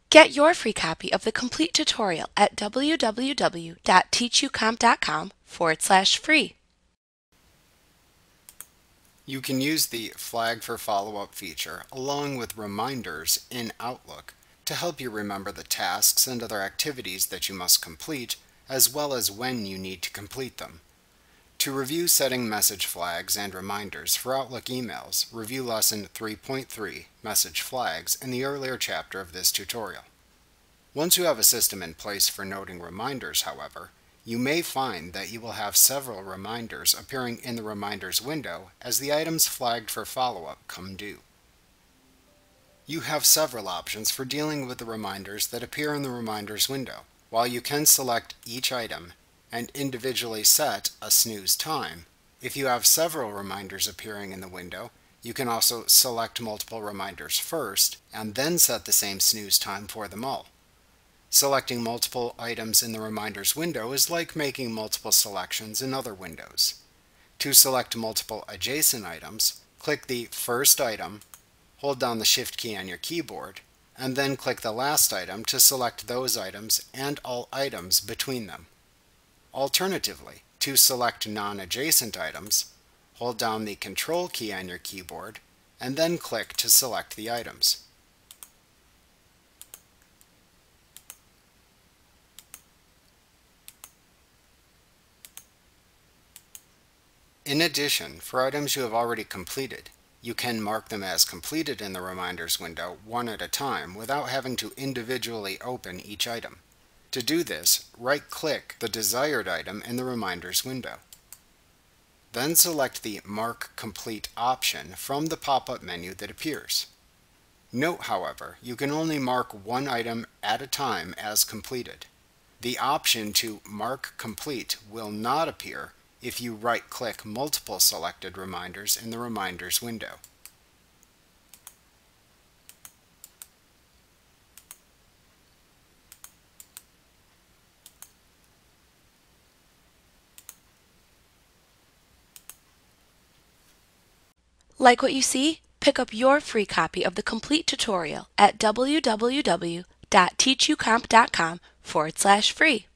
Get your free copy of the complete tutorial at www.teachucomp.com/free. You can use the Flag for Follow-up feature along with reminders in Outlook to help you remember the tasks and other activities that you must complete, as well as when you need to complete them. To review setting message flags and reminders for Outlook emails, review Lesson 3.3, Message Flags, in the earlier chapter of this tutorial. Once you have a system in place for noting reminders, however, you may find that you will have several reminders appearing in the Reminders window as the items flagged for follow-up come due. You have several options for dealing with the reminders that appear in the Reminders window. While you can select each item and individually set a snooze time, if you have several reminders appearing in the window, you can also select multiple reminders first and then set the same snooze time for them all. Selecting multiple items in the Reminders window is like making multiple selections in other windows. To select multiple adjacent items, click the first item, hold down the Shift key on your keyboard, and then click the last item to select those items and all items between them. Alternatively, to select non-adjacent items, hold down the Control key on your keyboard, and then click to select the items. In addition, for items you have already completed, you can mark them as completed in the Reminders window one at a time without having to individually open each item. To do this, right-click the desired item in the Reminders window. Then select the Mark Complete option from the pop-up menu that appears. Note, however, you can only mark one item at a time as completed. The option to Mark Complete will not appear if you right-click multiple selected reminders in the Reminders window. Like what you see? Pick up your free copy of the complete tutorial at www.teachucomp.com/free.